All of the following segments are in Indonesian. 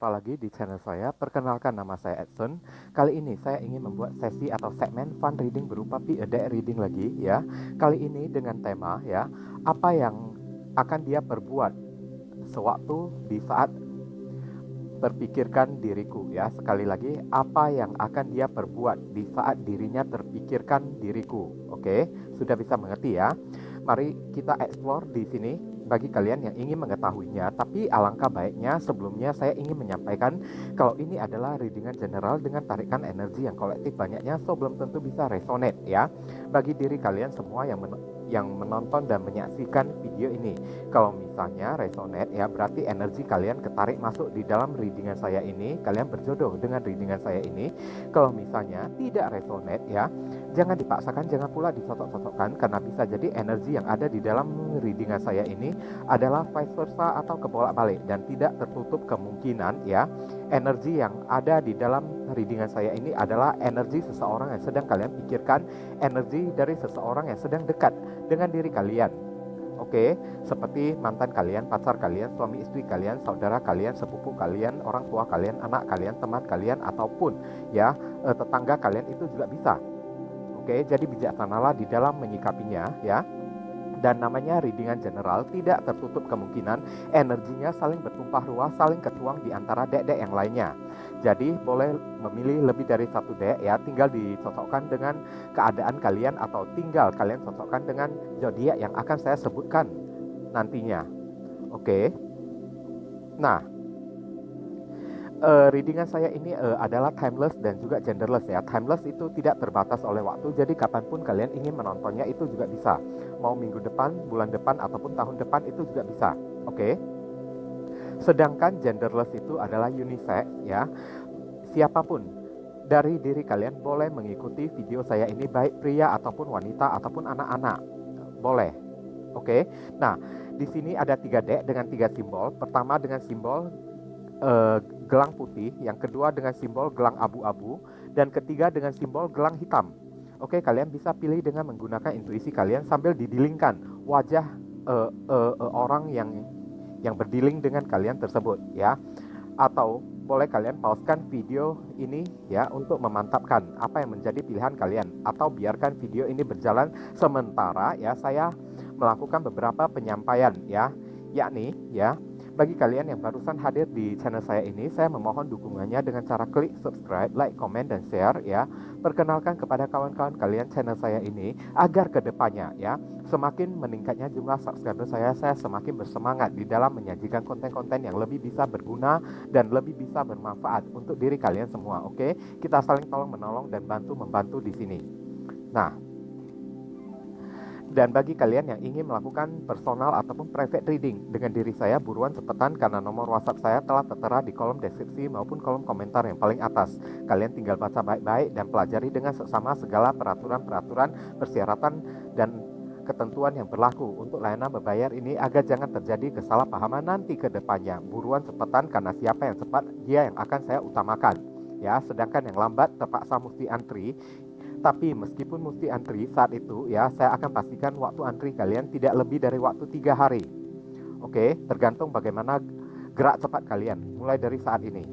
jumpa lagi di channel saya. Perkenalkan, nama saya Edson. Kali ini saya ingin membuat sesi atau segmen fun reading berupa deck reading lagi ya. Kali ini dengan tema ya, apa yang akan dia perbuat sewaktu di saat terpikirkan diriku ya. Sekali lagi, apa yang akan dia perbuat di saat dirinya terpikirkan diriku. Oke, sudah bisa mengerti ya. Mari kita explore di sini bagi kalian yang ingin mengetahuinya. Tapi alangkah baiknya sebelumnya saya ingin menyampaikan kalau ini adalah readingan general dengan tarikan energi yang kolektif banyaknya, so belum tentu bisa resonate ya bagi diri kalian semua yang menonton dan menyaksikan video ini. Kalau misalnya resonate ya, berarti energi kalian ketarik masuk di dalam readingan saya ini, kalian berjodoh dengan readingan saya ini. Kalau misalnya tidak resonate ya, jangan dipaksakan, jangan pula dicocok-cocokkan, karena bisa jadi energi yang ada di dalam readingan saya ini adalah vice versa atau kebolak-balik, dan tidak tertutup kemungkinan ya energi yang ada di dalam readingan saya ini adalah energi seseorang yang sedang kalian pikirkan, energi dari seseorang yang sedang dekat dengan diri kalian. Oke, seperti mantan kalian, pacar kalian, suami istri kalian, saudara kalian, sepupu kalian, orang tua kalian, anak kalian, teman kalian, ataupun ya tetangga kalian, itu juga bisa. Oke, jadi bijaksanalah di dalam menyikapinya ya. Dan namanya readingan general, tidak tertutup kemungkinan energinya saling bertumpah ruah, saling ketuang di antara deck-deck yang lainnya. Jadi boleh memilih lebih dari satu deck ya, tinggal dicocokkan dengan keadaan kalian atau tinggal kalian cocokkan dengan zodiak yang akan saya sebutkan nantinya. Oke. Nah, readingan saya ini adalah timeless dan juga genderless ya. Timeless itu tidak terbatas oleh waktu, jadi kapanpun kalian ingin menontonnya itu juga bisa. Mau minggu depan, bulan depan, ataupun tahun depan itu juga bisa. Oke. Sedangkan genderless itu adalah unisex ya. Siapapun dari diri kalian boleh mengikuti video saya ini, baik pria ataupun wanita ataupun anak-anak. Boleh. Oke. Nah, di sini ada 3 deck dengan 3 simbol. Pertama dengan simbol gelang putih, yang kedua dengan simbol gelang abu-abu, dan ketiga dengan simbol gelang hitam. Oke, kalian bisa pilih dengan menggunakan intuisi kalian sambil didilingkan wajah orang yang berdiling dengan kalian tersebut ya. Atau boleh kalian pauskan video ini ya untuk memantapkan apa yang menjadi pilihan kalian, atau biarkan video ini berjalan sementara ya saya melakukan beberapa penyampaian ya, yakni ya, bagi kalian yang barusan hadir di channel saya ini, saya memohon dukungannya dengan cara klik subscribe, like, comment, dan share ya. Perkenalkan kepada kawan-kawan kalian channel saya ini, agar kedepannya ya, semakin meningkatnya jumlah subscriber saya semakin bersemangat di dalam menyajikan konten-konten yang lebih bisa berguna dan lebih bisa bermanfaat untuk diri kalian semua. Oke, kita saling tolong menolong dan bantu-membantu di sini. Nah, dan bagi kalian yang ingin melakukan personal ataupun private reading dengan diri saya, buruan cepetan, karena nomor WhatsApp saya telah tertera di kolom deskripsi maupun kolom komentar yang paling atas. Kalian tinggal baca baik-baik dan pelajari dengan seksama segala peraturan-peraturan, persyaratan, dan ketentuan yang berlaku untuk layanan berbayar ini, agar jangan terjadi kesalahpahaman nanti ke depannya. Buruan cepetan, karena siapa yang cepat dia yang akan saya utamakan ya, sedangkan yang lambat terpaksa mesti antri. Tapi meskipun mesti antri saat itu ya, saya akan pastikan waktu antri kalian tidak lebih dari waktu 3 hari. Oke, tergantung bagaimana gerak cepat kalian mulai dari saat ini.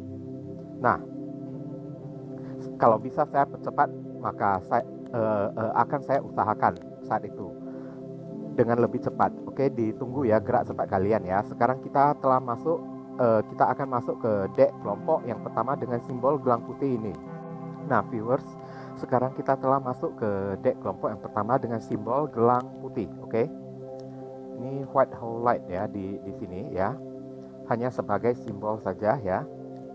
Nah, kalau bisa saya percepat, maka akan saya usahakan saat itu dengan lebih cepat. Oke, ditunggu ya gerak cepat kalian ya. Sekarang kita telah masuk, kita akan masuk ke deck kelompok yang pertama dengan simbol gelang putih ini. Nah, viewers, sekarang kita telah masuk ke deck kelompok yang pertama dengan simbol gelang putih. Oke. Ini white whole light ya di sini ya. Hanya sebagai simbol saja ya.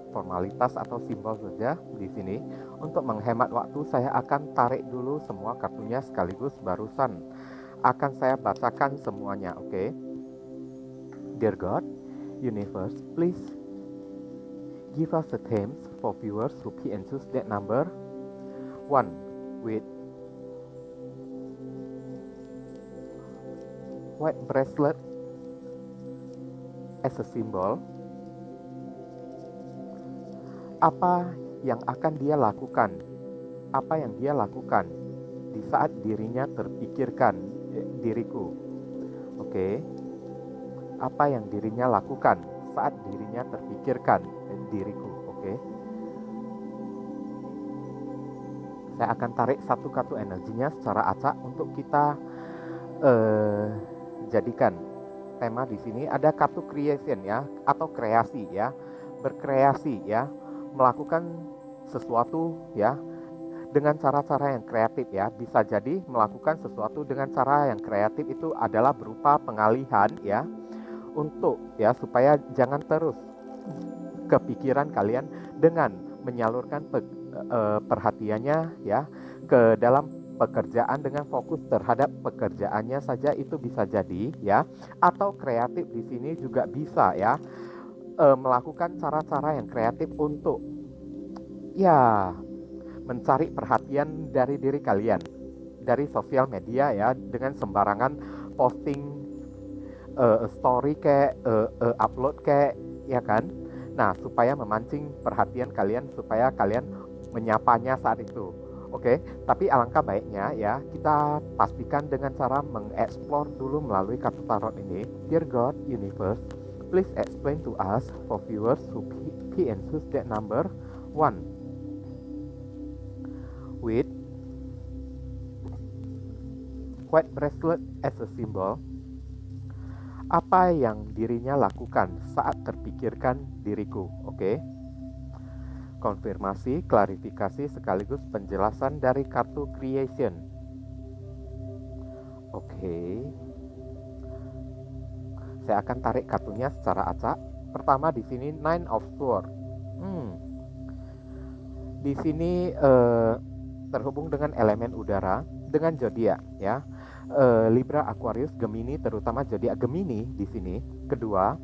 Formalitas atau simbol saja di sini. Untuk menghemat waktu, saya akan tarik dulu semua kartunya sekaligus, barusan akan saya bacakan semuanya. Oke. Dear God, Universe, please give us the themes for viewers who pick and choose that number 1 with white bracelet as a symbol. Apa yang akan dia lakukan? Apa yang dia lakukan di saat dirinya terpikirkan diriku? Oke. Apa yang dirinya lakukan saat dirinya terpikirkan diriku. Oke. Saya akan tarik satu kartu energinya secara acak untuk kita jadikan tema di sini. Ada kartu creation ya, atau kreasi ya, berkreasi ya, melakukan sesuatu ya dengan cara-cara yang kreatif ya. Bisa jadi melakukan sesuatu dengan cara yang kreatif itu adalah berupa pengalihan ya, untuk ya supaya jangan terus kepikiran kalian dengan menyalurkan perhatiannya ya ke dalam pekerjaan dengan fokus terhadap pekerjaannya saja, itu bisa jadi ya. Atau kreatif di sini juga bisa ya, melakukan cara-cara yang kreatif untuk ya mencari perhatian dari diri kalian dari sosial media ya, dengan sembarangan posting story kayak upload kayak ya kan. Nah, supaya memancing perhatian kalian, supaya kalian menyapanya saat itu. Oke, tapi alangkah baiknya ya kita pastikan dengan cara mengeksplor dulu melalui kartu tarot ini. Dear God, Universe, please explain to us for viewers who key and choose that number 1 with white bracelet as a symbol. Apa yang dirinya lakukan saat terpikirkan diriku. Oke. Konfirmasi, klarifikasi sekaligus penjelasan dari kartu creation. Oke. Saya akan tarik kartunya secara acak. Pertama di sini Nine of Swords. Di sini terhubung dengan elemen udara, dengan zodiak ya. Libra, Aquarius, Gemini, terutama zodiak Gemini di sini. Kedua,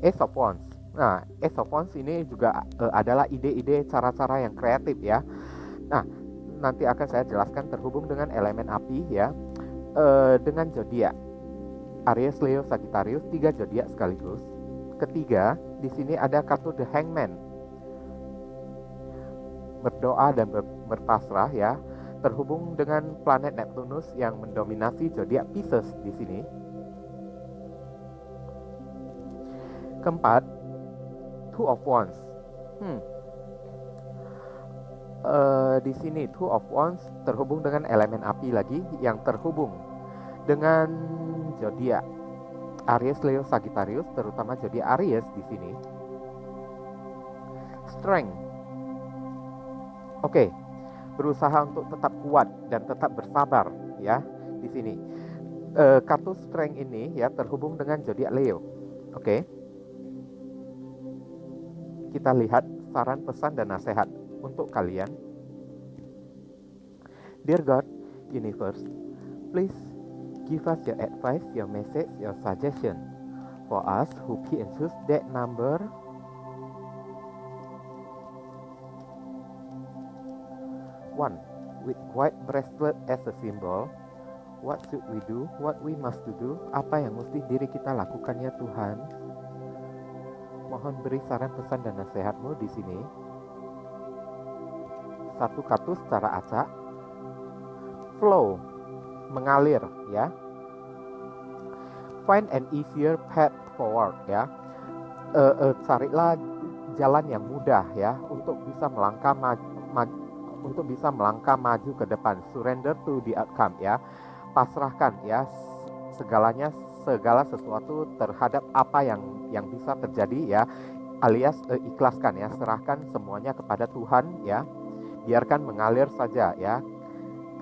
Ace of Wands. Nah, Ace of Wands ini juga adalah ide-ide cara-cara yang kreatif ya. Nah, nanti akan saya jelaskan terhubung dengan elemen api ya. Dengan zodiak Aries, Leo, Sagittarius, 3 zodiak sekaligus. Ketiga, di sini ada kartu The Hangman. Berdoa dan berpasrah ya, terhubung dengan planet Neptunus yang mendominasi zodiak Pisces di sini. Keempat, Two of Wands. Di sini Two of Wands terhubung dengan elemen api lagi, yang terhubung dengan zodiak Aries, Leo, Sagittarius, terutama zodiak Aries di sini. Strength. Oke. Berusaha untuk tetap kuat dan tetap bersabar ya di sini. Kartu strength ini ya terhubung dengan zodiak Leo. Oke. Kita lihat saran, pesan dan nasihat untuk kalian. Dear God, Universe, please give us your advice, your message, your suggestion for us who key and choose that number 1 with white bracelet as a symbol. What should we do? What we must to do? Apa yang mesti diri kita lakukan ya Tuhan? Mohon beri saran, pesan dan nasihatmu di sini. Satu kartu secara acak. Flow, mengalir ya. Find an easier path forward ya. Carilah jalan yang mudah ya untuk bisa melangkah maju ke depan. Surrender to the outcome ya. Pasrahkan ya segala sesuatu terhadap apa yang bisa terjadi ya, alias ikhlaskan ya, serahkan semuanya kepada Tuhan ya. Biarkan mengalir saja ya.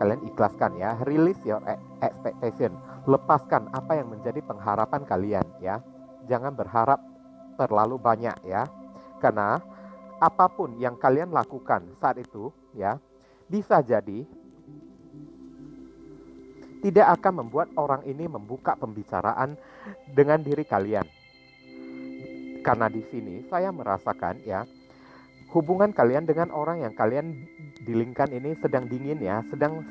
Kalian ikhlaskan ya. Release your expectation. Lepaskan apa yang menjadi pengharapan kalian ya. Jangan berharap terlalu banyak ya. Karena apapun yang kalian lakukan saat itu ya, bisa jadi tidak akan membuat orang ini membuka pembicaraan dengan diri kalian. Karena di sini saya merasakan ya, hubungan kalian dengan orang yang kalian dilingkan ini sedang dingin ya, sedang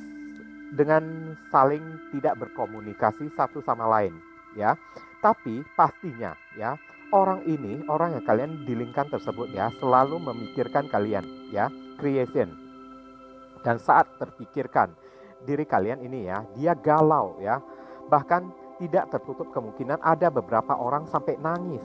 dengan saling tidak berkomunikasi satu sama lain ya. Tapi pastinya ya, orang yang kalian dilingkan tersebut ya, selalu memikirkan kalian ya, creation. Dan saat terpikirkan diri kalian ini ya, dia galau ya. Bahkan tidak tertutup kemungkinan ada beberapa orang sampai nangis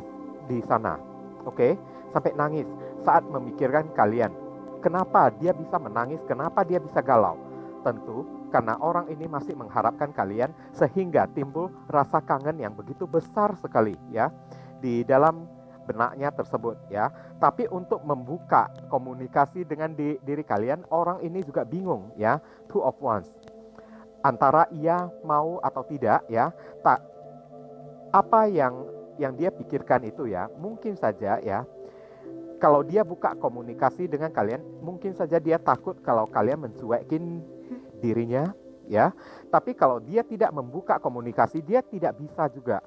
di sana. Oke, sampai nangis, saat memikirkan kalian. Kenapa dia bisa menangis, kenapa dia bisa galau? Tentu karena orang ini masih mengharapkan kalian, sehingga timbul rasa kangen yang begitu besar sekali ya di dalam benaknya tersebut ya. Tapi untuk membuka komunikasi dengan diri kalian, orang ini juga bingung ya, two of wands, antara ia mau atau tidak ya. Tak apa yang dia pikirkan itu ya, mungkin saja ya, kalau dia buka komunikasi dengan kalian, mungkin saja dia takut kalau kalian mencuekin dirinya ya. Tapi kalau dia tidak membuka komunikasi, dia tidak bisa juga,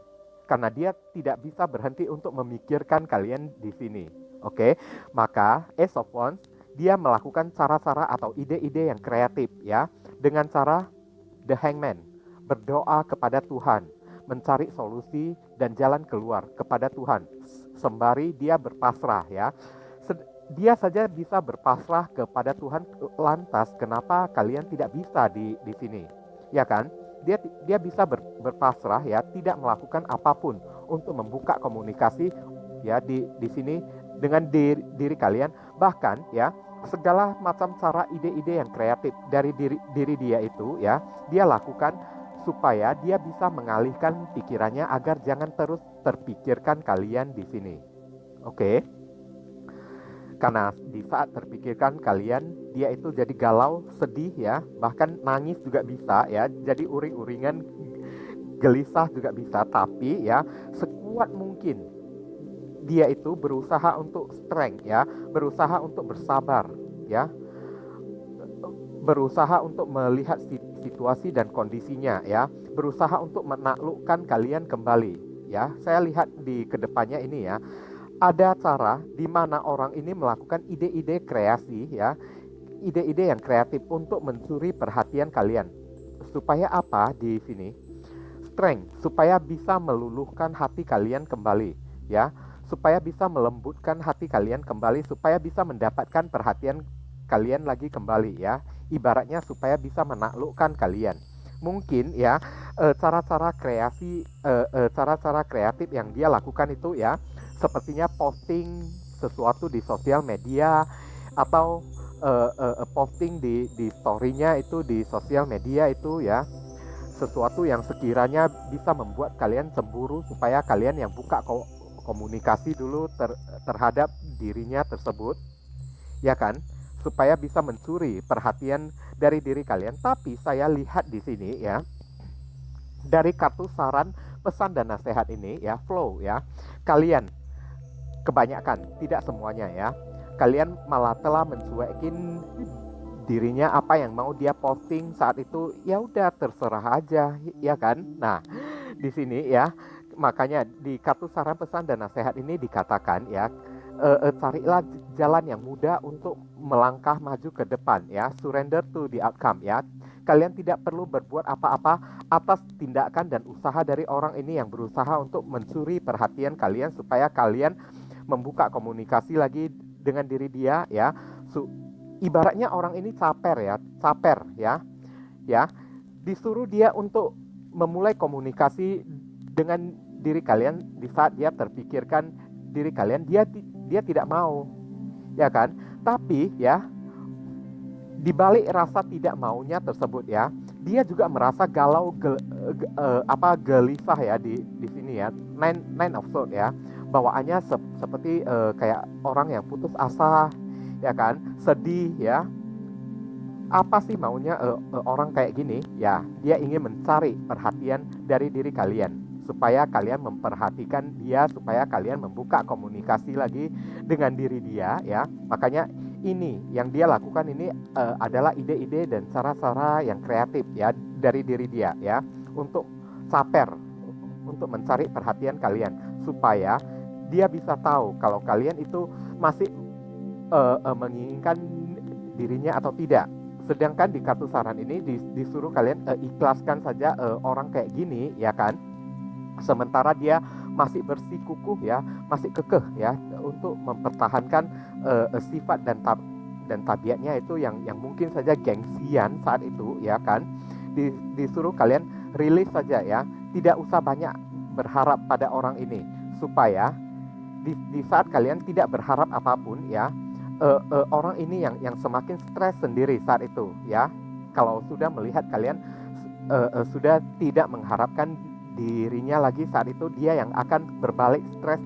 karena dia tidak bisa berhenti untuk memikirkan kalian di sini. Oke, maka Ace of Wands dia melakukan cara-cara atau ide-ide yang kreatif ya, dengan cara The Hangman, berdoa kepada Tuhan, mencari solusi dan jalan keluar kepada Tuhan, sembari dia berpasrah ya. Dia saja bisa berpasrah kepada Tuhan, lantas kenapa kalian tidak bisa di sini? Ya kan? Dia bisa berpasrah ya, tidak melakukan apapun untuk membuka komunikasi ya di sini dengan diri kalian. Bahkan ya, segala macam cara ide-ide yang kreatif dari diri dia itu ya, dia lakukan supaya dia bisa mengalihkan pikirannya agar jangan terus terpikirkan kalian di sini. Oke? Karena di saat terpikirkan kalian, dia itu jadi galau, sedih ya, bahkan nangis juga bisa ya, jadi uring-uringan, gelisah juga bisa. Tapi ya, sekuat mungkin dia itu berusaha untuk strength ya, berusaha untuk bersabar ya, berusaha untuk melihat situasi dan kondisinya ya, berusaha untuk menaklukkan kalian kembali ya. Saya lihat di kedepannya ini ya, ada cara di mana orang ini melakukan ide-ide kreasi ya, ide-ide yang kreatif untuk mencuri perhatian kalian. Supaya apa di sini? Strength, supaya bisa meluluhkan hati kalian kembali ya, supaya bisa melembutkan hati kalian kembali, supaya bisa mendapatkan perhatian kalian lagi kembali ya. Ibaratnya supaya bisa menaklukkan kalian. Mungkin ya, cara-cara kreasi, cara-cara kreatif yang dia lakukan itu ya, sepertinya posting sesuatu di sosial media, atau posting di story-nya itu di sosial media itu ya, sesuatu yang sekiranya bisa membuat kalian cemburu, supaya kalian yang buka komunikasi dulu terhadap dirinya tersebut ya kan, supaya bisa mencuri perhatian dari diri kalian. Tapi saya lihat di sini ya, dari kartu saran, pesan dan nasihat ini ya, flow ya, kalian kebanyakan, tidak semuanya ya, kalian malah telah mencuekin dirinya. Apa yang mau dia posting saat itu, ya udah terserah aja ya kan. Nah di sini ya, makanya di kartu saran, pesan dan nasihat ini dikatakan ya, carilah jalan yang mudah untuk melangkah maju ke depan ya, surrender to the outcome ya. Kalian tidak perlu berbuat apa-apa atas tindakan dan usaha dari orang ini yang berusaha untuk mencuri perhatian kalian, supaya kalian membuka komunikasi lagi dengan diri dia ya. Ibaratnya orang ini caper ya, disuruh dia untuk memulai komunikasi dengan diri kalian. Di saat dia terpikirkan diri kalian, dia tidak mau ya kan. Tapi ya, di balik rasa tidak maunya tersebut ya, dia juga merasa galau, gelisah ya di sini ya. Nine of Swords ya, bawaannya seperti kayak orang yang putus asa ya kan, sedih ya. Apa sih maunya orang kayak gini ya? Dia ingin mencari perhatian dari diri kalian, supaya kalian memperhatikan dia, supaya kalian membuka komunikasi lagi dengan diri dia ya. Makanya ini yang dia lakukan ini adalah ide-ide dan cara-cara yang kreatif ya dari diri dia ya, untuk caper, untuk mencari perhatian kalian, supaya dia bisa tahu kalau kalian itu masih menginginkan dirinya atau tidak. Sedangkan di kartu saran ini disuruh kalian ikhlaskan saja orang kayak gini ya kan. Sementara dia masih bersikukuh ya, masih kekeh ya untuk mempertahankan sifat dan tabiatnya itu yang mungkin saja gengsian saat itu ya kan. Disuruh kalian rilis saja ya, tidak usah banyak berharap pada orang ini, supaya di saat kalian tidak berharap apapun ya, orang ini yang semakin stres sendiri saat itu ya. Kalau sudah melihat kalian sudah tidak mengharapkan dirinya lagi saat itu, dia yang akan berbalik stres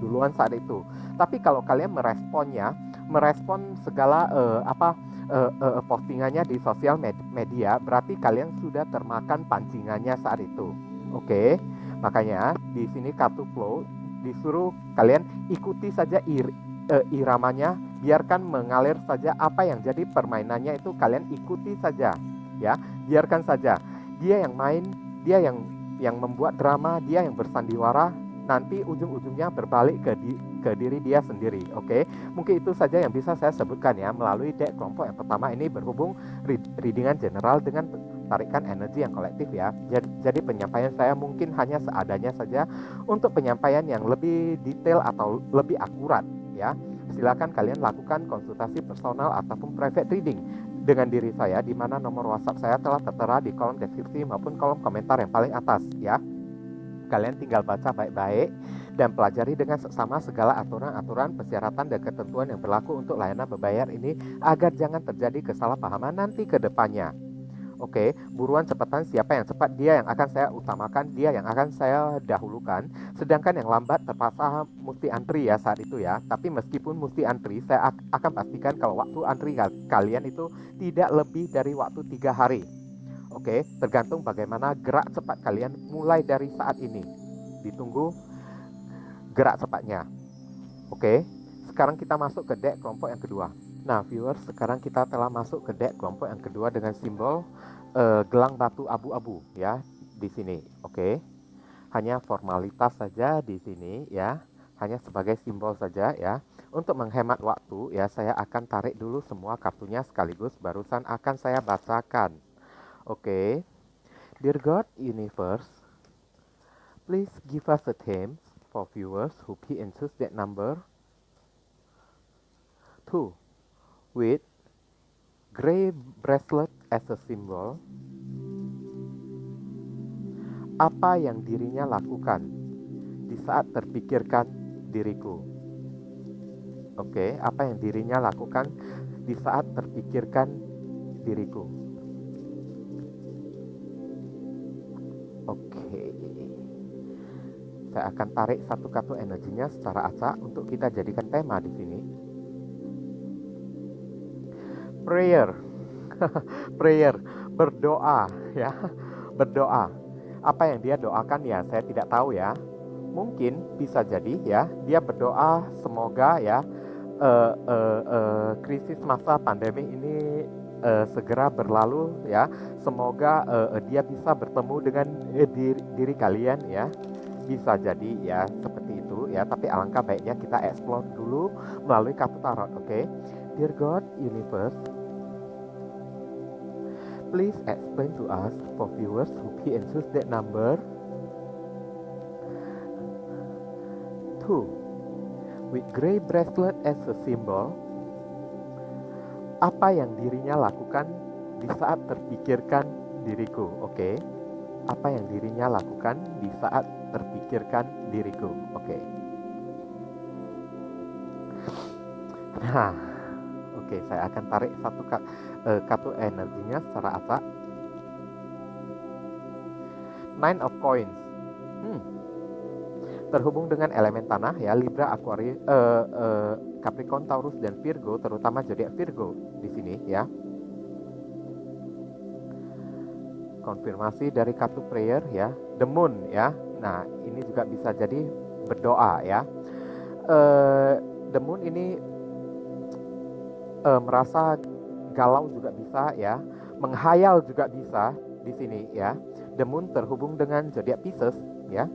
duluan saat itu. Tapi kalau kalian merespon segala postingannya di sosial media, berarti kalian sudah termakan pancingannya saat itu. Oke, makanya di sini kartu flow disuruh kalian ikuti saja iramanya, biarkan mengalir saja apa yang jadi permainannya itu, kalian ikuti saja ya, biarkan saja dia yang main, dia yang membuat drama, dia yang bersandiwara, nanti ujung-ujungnya berbalik ke diri dia sendiri. Oke, mungkin itu saja yang bisa saya sebutkan ya melalui deck kelompok yang pertama ini, berhubung readingan general dengan tarikan energi yang kolektif ya. Jadi penyampaian saya mungkin hanya seadanya saja. Untuk penyampaian yang lebih detail atau lebih akurat ya, silakan kalian lakukan konsultasi personal ataupun private reading dengan diri saya, di mana nomor WhatsApp saya telah tertera di kolom deskripsi maupun kolom komentar yang paling atas ya. Kalian tinggal baca baik-baik dan pelajari dengan seksama segala aturan-aturan, persyaratan dan ketentuan yang berlaku untuk layanan berbayar ini, agar jangan terjadi kesalahpahaman nanti ke depannya. Oke, buruan cepetan, siapa yang cepat dia yang akan saya utamakan, dia yang akan saya dahulukan. Sedangkan yang lambat terpaksa mesti antri ya saat itu ya. Tapi meskipun mesti antri, saya akan pastikan kalau waktu antri kalian itu tidak lebih dari waktu 3 hari. Oke, tergantung bagaimana gerak cepat kalian mulai dari saat ini. Ditunggu gerak cepatnya. Oke, sekarang kita masuk ke deck kelompok yang kedua. Nah, viewers, sekarang kita telah masuk ke deck kelompok yang kedua dengan simbol gelang batu abu-abu ya di sini. Oke, hanya formalitas saja di sini ya, hanya sebagai simbol saja ya. Untuk menghemat waktu ya, saya akan tarik dulu semua kartunya sekaligus, barusan akan saya bacakan. Oke, dear God Universe, please give us a theme for viewers who key and choose that number 2 with gray bracelet as a symbol. Apa yang dirinya lakukan di saat terpikirkan diriku? Oke, apa yang dirinya lakukan di saat terpikirkan diriku? Oke, saya akan tarik satu kartu energinya secara acak untuk kita jadikan tema di sini. Prayer, prayer, berdoa ya, berdoa. Apa yang dia doakan ya, saya tidak tahu ya. Mungkin bisa jadi ya, dia berdoa semoga ya krisis masa pandemi ini segera berlalu ya. Semoga dia bisa bertemu dengan diri kalian ya. Bisa jadi ya seperti itu ya. Tapi alangkah baiknya kita explore dulu melalui kartu tarot. Oke, Dear God Universe, please explain to us for viewers who key and choose that number 2 with gray bracelet as a symbol. Apa yang dirinya lakukan di saat terpikirkan diriku? Oke. Apa yang dirinya lakukan di saat terpikirkan diriku? Oke. Nah, oke, saya akan tarik satu kartu energinya secara acak. Nine of Coins. Terhubung dengan elemen tanah ya, Libra, Aquarius, Capricorn, Taurus dan Virgo, terutama zodiak Virgo di sini ya. Konfirmasi dari kartu prayer ya, The Moon ya. Nah, ini juga bisa jadi berdoa ya. The Moon ini merasa galau juga bisa ya, menghayal juga bisa di sini ya. The Moon terhubung dengan zodiak Pisces ya.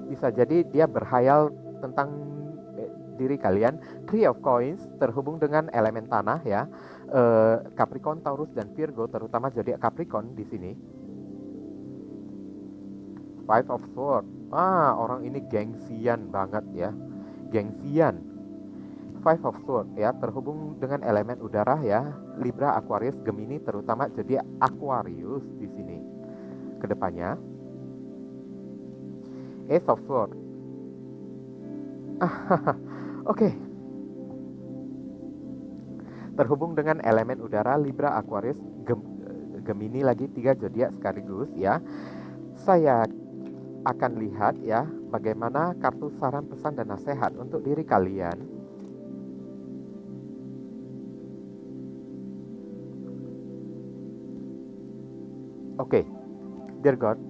Bisa jadi dia berhayal tentang diri kalian. Three of Coins terhubung dengan elemen tanah ya. Capricorn, Taurus dan Virgo, terutama zodiak Capricorn di sini. Five of Swords. Orang ini gengsian banget ya. Gengsian. Five of Swords ya, terhubung dengan elemen udara ya. Libra, Aquarius, Gemini, terutama zodiak Aquarius di sini. Kedepannya Ace of Swords. Oke. Terhubung dengan elemen udara Libra, Aquarius, Gemini lagi, 3 zodiak sekaligus ya. Saya akan lihat ya bagaimana kartu saran, pesan, dan nasihat untuk diri kalian. Oke, dear God,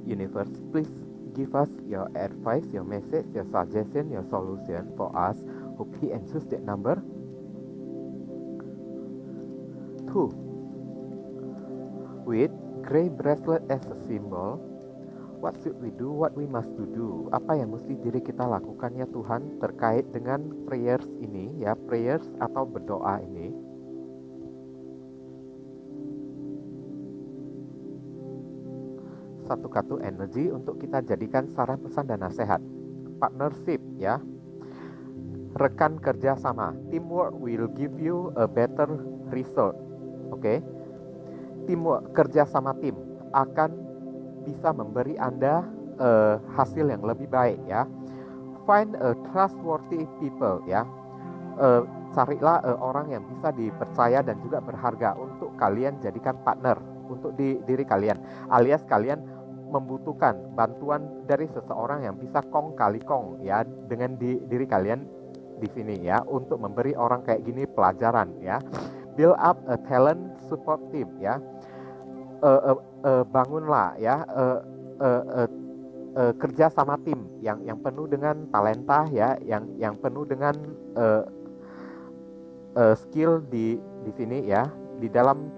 universe, please give us your advice, your message, your suggestion, your solution for us who pick and choose that number. 2. With gray bracelet as a symbol, what should we do, what we must to do? Apa yang mesti diri kita lakukan ya Tuhan terkait dengan prayers ini ya, prayers atau berdoa ini. Satu kartu energi untuk kita jadikan saran, pesan, dan nasihat. Partnership ya, rekan kerja sama. Teamwork will give you a better result. Oke, teamwork, kerja sama tim akan bisa memberi Anda hasil yang lebih baik ya. Find a trustworthy people ya. Carilah orang yang bisa dipercaya dan juga berharga untuk kalian jadikan partner untuk diri kalian, alias kalian membutuhkan bantuan dari seseorang yang bisa kong kali kong ya dengan diri kalian di sini ya, untuk memberi orang kayak gini pelajaran ya. Build up a talent support team ya. Bangunlah ya kerja sama tim yang penuh dengan talenta ya, yang penuh dengan skill di sini ya, di dalam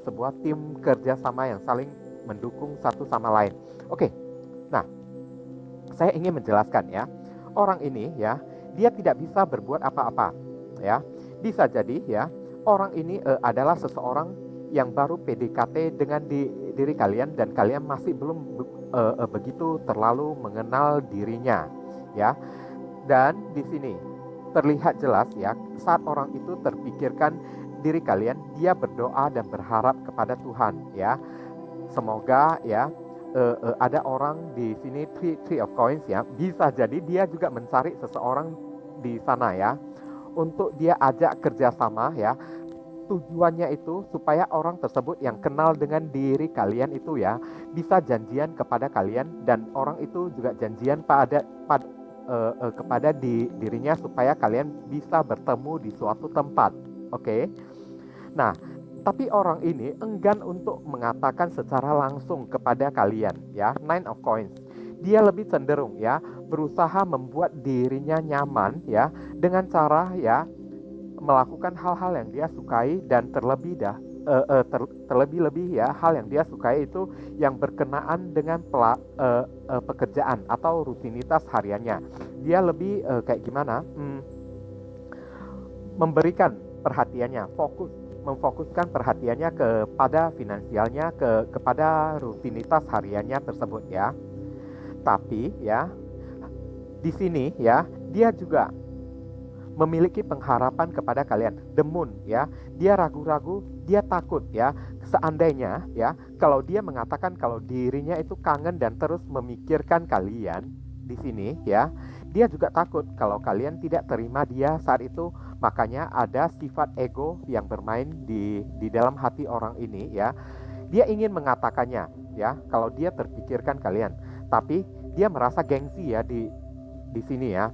sebuah tim kerja sama yang saling mendukung satu sama lain. Oke. Nah, saya ingin menjelaskan ya. Orang ini ya, dia tidak bisa berbuat apa-apa ya. Bisa jadi ya, orang ini adalah seseorang yang baru PDKT dengan diri kalian dan kalian masih belum begitu terlalu mengenal dirinya ya. Dan di sini terlihat jelas ya, saat orang itu terpikirkan diri kalian, dia berdoa dan berharap kepada Tuhan ya. Semoga ya ada orang di sini, three of coins ya, bisa jadi dia juga mencari seseorang di sana ya, untuk dia ajak kerjasama ya. Tujuannya itu supaya orang tersebut yang kenal dengan diri kalian itu ya bisa janjian kepada kalian, dan orang itu juga janjian kepada dirinya supaya kalian bisa bertemu di suatu tempat. Oke. Nah, tapi orang ini enggan untuk mengatakan secara langsung kepada kalian ya. 9 of coins. Dia lebih cenderung ya berusaha membuat dirinya nyaman ya dengan cara ya melakukan hal-hal yang dia sukai, dan terlebih ya hal yang dia sukai itu yang berkenaan dengan pekerjaan atau rutinitas hariannya. Dia lebih kayak gimana? Memberikan perhatiannya, memfokuskan perhatiannya kepada finansialnya, kepada rutinitas hariannya tersebut ya. Tapi ya di sini ya dia juga memiliki pengharapan kepada kalian. The Moon ya, dia ragu-ragu, dia takut ya. Seandainya ya, kalau dia mengatakan kalau dirinya itu kangen dan terus memikirkan kalian di sini ya, dia juga takut kalau kalian tidak terima dia saat itu. Makanya ada sifat ego yang bermain di dalam hati orang ini ya. Dia ingin mengatakannya ya, kalau dia terpikirkan kalian, tapi dia merasa gengsi ya di sini ya.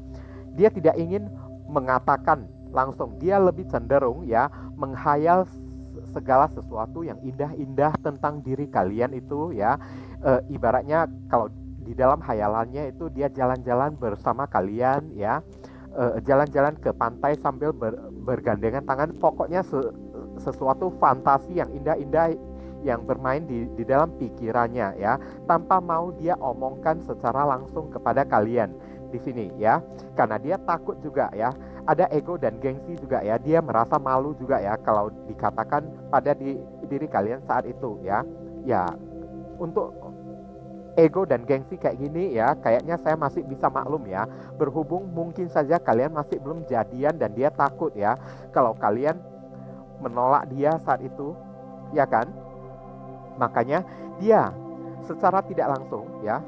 Dia tidak ingin mengatakan langsung, dia lebih cenderung ya menghayal segala sesuatu yang indah-indah tentang diri kalian itu ya. Ibaratnya kalau di dalam hayalannya itu dia jalan-jalan bersama kalian ya, jalan-jalan ke pantai sambil bergandengan tangan. Pokoknya sesuatu fantasi yang indah-indah yang bermain di dalam pikirannya ya, tanpa mau dia omongkan secara langsung kepada kalian di sini ya, karena dia takut juga ya, ada ego dan gengsi juga ya, dia merasa malu juga ya kalau dikatakan pada diri kalian saat itu ya. Ya, untuk ego dan gengsi kayak gini ya, kayaknya saya masih bisa maklum ya, berhubung mungkin saja kalian masih belum jadian dan dia takut ya kalau kalian menolak dia saat itu, ya kan? Makanya dia secara tidak langsung ya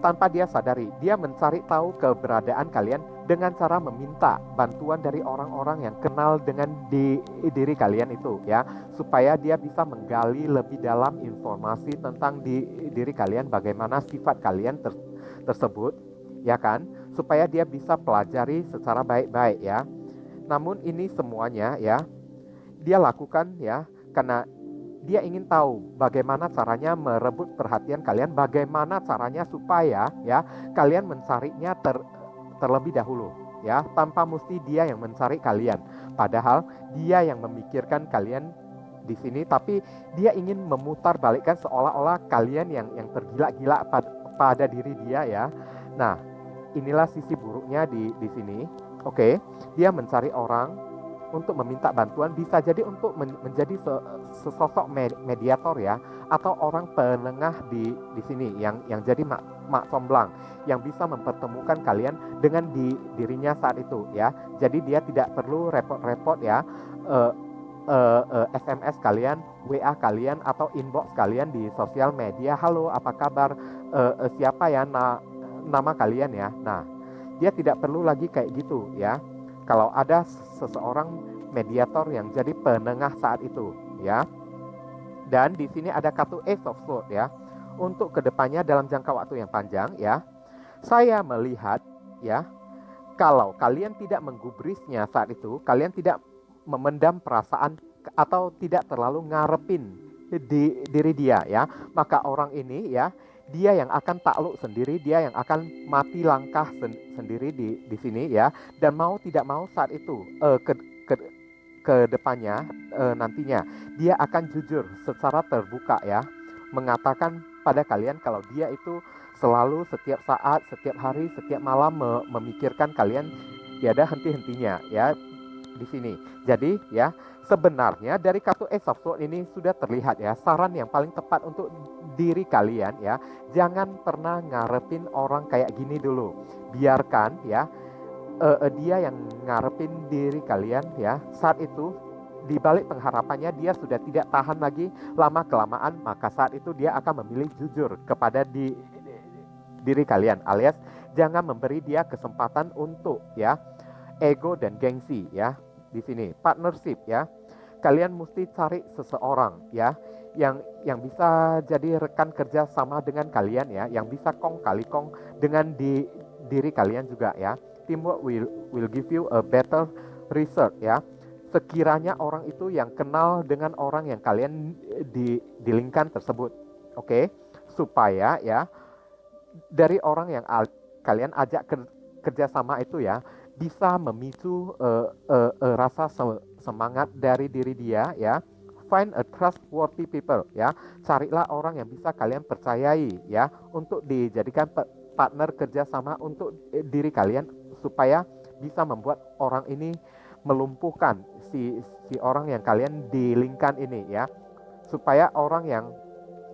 tanpa dia sadari, dia mencari tahu keberadaan kalian dengan cara meminta bantuan dari orang-orang yang kenal dengan diri kalian itu, ya, supaya dia bisa menggali lebih dalam informasi tentang diri kalian, bagaimana sifat kalian tersebut, ya kan, supaya dia bisa pelajari secara baik-baik, ya. Namun ini semuanya, ya, dia lakukan, ya, karena dia ingin tahu bagaimana caranya merebut perhatian kalian, bagaimana caranya supaya, ya, kalian mencarinya terlebih dahulu, ya, tanpa mesti dia yang mencari kalian. Padahal dia yang memikirkan kalian di sini, tapi dia ingin memutar balikkan seolah-olah kalian yang tergila-gila pada diri dia, ya. Nah, inilah sisi buruknya di sini. Oke, dia mencari orang untuk meminta bantuan, bisa jadi untuk menjadi sesosok mediator, ya, atau orang penengah di sini yang jadi mak comblang yang bisa mempertemukan kalian dengan dirinya saat itu, ya. Jadi dia tidak perlu repot-repot, ya, SMS kalian, WA kalian, atau inbox kalian di sosial media, halo apa kabar, siapa ya nama kalian, ya. Nah, dia tidak perlu lagi kayak gitu, ya, kalau ada seseorang mediator yang jadi penengah saat itu, ya. Dan di sini ada kartu Ace of Swords, ya. Untuk kedepannya dalam jangka waktu yang panjang, ya, saya melihat, ya, kalau kalian tidak menggubrisnya saat itu, kalian tidak memendam perasaan atau tidak terlalu ngarepin diri dia, ya, maka orang ini, ya, dia yang akan takluk sendiri, dia yang akan mati langkah sendiri di sini, ya, dan mau tidak mau saat itu ke depannya, nantinya dia akan jujur secara terbuka, ya, mengatakan pada kalian kalau dia itu selalu setiap saat, setiap hari, setiap malam memikirkan kalian tiada henti-hentinya, ya, di sini. Jadi, ya, sebenarnya dari kartu Ace of Swords ini sudah terlihat, ya, saran yang paling tepat untuk diri kalian, ya, jangan pernah ngarepin orang kayak gini dulu. Biarkan, ya, dia yang ngarepin diri kalian, ya. Saat itu di balik pengharapannya dia sudah tidak tahan lagi lama kelamaan, maka saat itu dia akan memilih jujur kepada diri kalian, alias jangan memberi dia kesempatan untuk, ya, ego dan gengsi, ya. Di sini partnership, ya, kalian mesti cari seseorang, ya, yang bisa jadi rekan kerja sama dengan kalian, ya, yang bisa kong kali kong dengan diri kalian juga, ya. Teamwork will give you a better result, ya. Sekiranya orang itu yang kenal dengan orang yang kalian dilingkan tersebut, oke, supaya, ya, dari orang yang kalian ajak kerjasama itu, ya, bisa memicu rasa semangat dari diri dia, ya. Find a trustworthy people, ya. Carilah orang yang bisa kalian percayai, ya, untuk dijadikan partner kerjasama untuk diri kalian, supaya bisa membuat orang ini melumpuhkan si orang yang kalian dilingkan ini, ya, supaya orang yang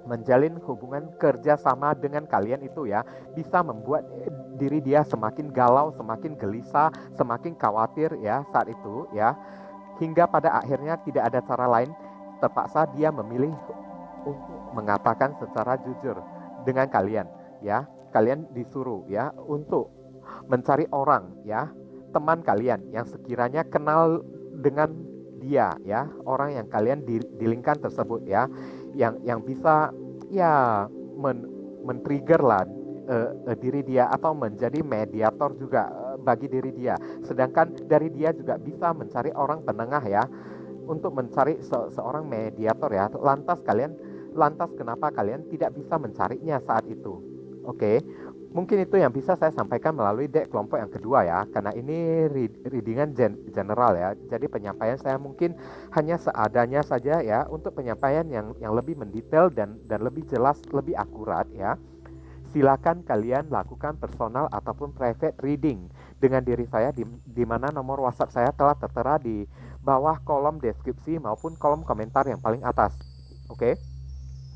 menjalin hubungan kerja sama dengan kalian itu, ya, bisa membuat diri dia semakin galau, semakin gelisah, semakin khawatir, ya, saat itu, ya, hingga pada akhirnya tidak ada cara lain, terpaksa dia memilih untuk mengatakan secara jujur dengan kalian, ya. Kalian disuruh, ya, untuk mencari orang, ya, teman kalian yang sekiranya kenal dengan dia, ya, orang yang kalian dilingkan tersebut, ya, yang bisa, ya, men-trigger lah diri dia atau menjadi mediator juga bagi diri dia. Sedangkan dari dia juga bisa mencari orang penengah, ya, untuk mencari seorang mediator, ya. Lantas kenapa kalian tidak bisa mencarinya saat itu? Oke. Mungkin itu yang bisa saya sampaikan melalui deck kelompok yang kedua, ya, karena ini readingan general, ya. Jadi penyampaian saya mungkin hanya seadanya saja, ya, untuk penyampaian yang lebih mendetail dan lebih jelas, lebih akurat, ya. Silakan kalian lakukan personal ataupun private reading dengan diri saya, di mana nomor WhatsApp saya telah tertera di bawah kolom deskripsi maupun kolom komentar yang paling atas. Oke?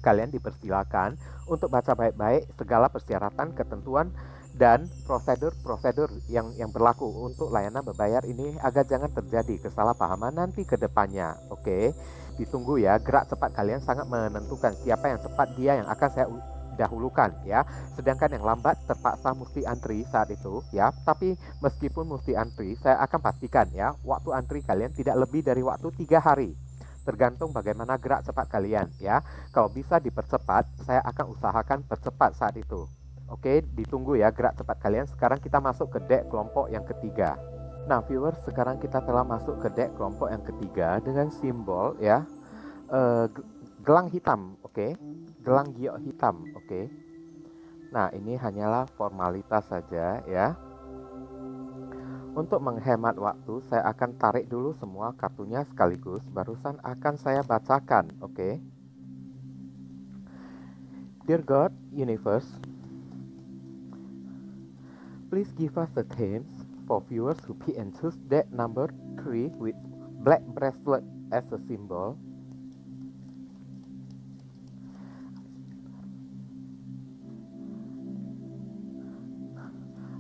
Kalian dipersilakan untuk baca baik-baik segala persyaratan, ketentuan, dan prosedur-prosedur yang berlaku untuk layanan berbayar ini, agar jangan terjadi kesalahpahaman nanti ke depannya. Oke, ditunggu, ya. Gerak cepat kalian sangat menentukan siapa yang cepat, dia yang akan saya didahulukan ya. Sedangkan yang lambat terpaksa mesti antri saat itu ya. Tapi meskipun mesti antri, saya akan pastikan ya, waktu antri kalian tidak lebih dari waktu 3 hari. Tergantung bagaimana gerak cepat kalian ya. Kalau bisa dipercepat, saya akan usahakan percepat saat itu. Oke, ditunggu ya gerak cepat kalian. Sekarang kita masuk ke deck kelompok yang ketiga. Nah, viewers, sekarang kita telah masuk ke deck kelompok yang ketiga dengan simbol ya, gelang hitam, oke, gelang giok hitam, oke. Nah, ini hanyalah formalitas saja ya. Untuk menghemat waktu, saya akan tarik dulu semua kartunya sekaligus, barusan akan saya bacakan, oke. Dear God, Universe, please give us the themes for viewers who pick and choose deck number 3 with black bracelet as a symbol.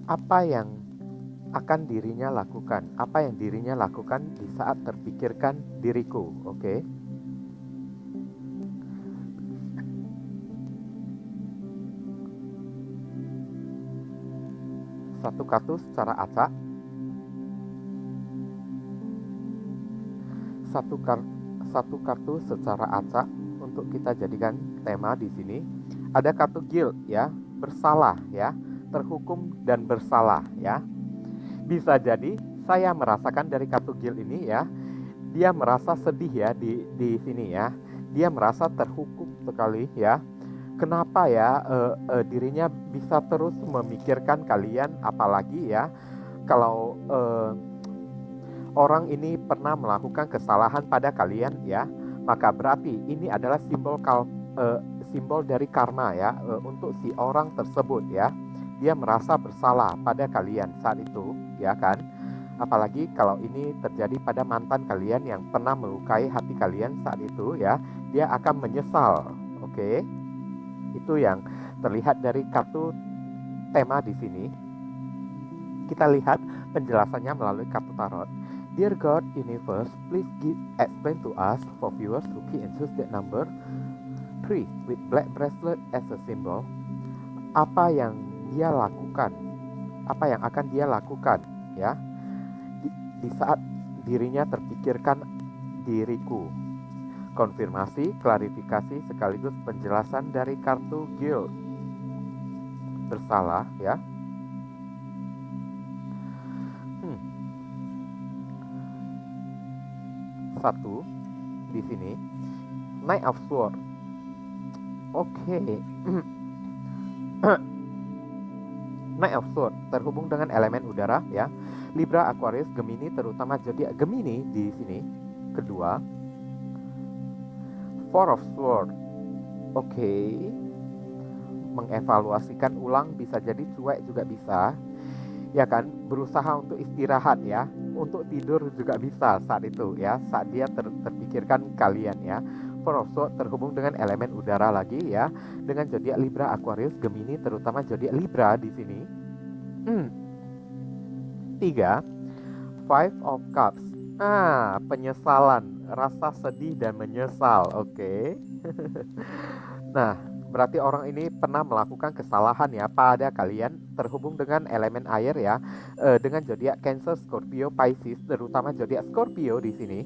Apa yang akan dirinya lakukan, apa yang dirinya lakukan di saat terpikirkan diriku, oke? Satu kartu secara acak, satu kartu secara acak untuk kita jadikan tema di sini. Ada kartu guilt ya, bersalah ya, terhukum dan bersalah ya. Bisa jadi saya merasakan dari kartu guilt ini ya, dia merasa sedih ya di sini ya. Dia merasa terhukum sekali ya. Kenapa ya dirinya bisa terus memikirkan kalian, apalagi ya kalau orang ini pernah melakukan kesalahan pada kalian ya, maka berarti ini adalah simbol dari karma ya, untuk si orang tersebut ya. Dia merasa bersalah pada kalian saat itu ya kan. Apalagi kalau ini terjadi pada mantan kalian yang pernah melukai hati kalian saat itu ya, dia akan menyesal, oke? Itu yang terlihat dari kartu tema di sini. Kita lihat penjelasannya melalui kartu tarot. Dear God, Universe, please explain to us for viewers who key and choose that number 3 with black bracelet as a symbol. Apa yang dia lakukan, apa yang akan dia lakukan ya di saat dirinya terpikirkan diriku. Konfirmasi, klarifikasi sekaligus penjelasan dari kartu guilt, bersalah ya. Satu di sini Knight of Swords. Oke. Knight of Swords terhubung dengan elemen udara ya. Libra, Aquarius, Gemini, terutama zodiak Gemini di sini. Kedua, Four of Swords. Oke. Mengevaluasikan ulang, bisa jadi cuek juga bisa. Ya kan, berusaha untuk istirahat ya, untuk tidur juga bisa saat itu ya, saat dia terpikirkan kalian ya. Four of Swords terhubung dengan elemen udara lagi ya, dengan zodiak Libra, Aquarius, Gemini, terutama zodiak Libra di sini. Tiga, Five of Cups. Penyesalan, rasa sedih dan menyesal, oke. Nah, berarti orang ini pernah melakukan kesalahan ya pada kalian, terhubung dengan elemen air ya, dengan zodiak Cancer, Scorpio, Pisces, terutama zodiak Scorpio di sini.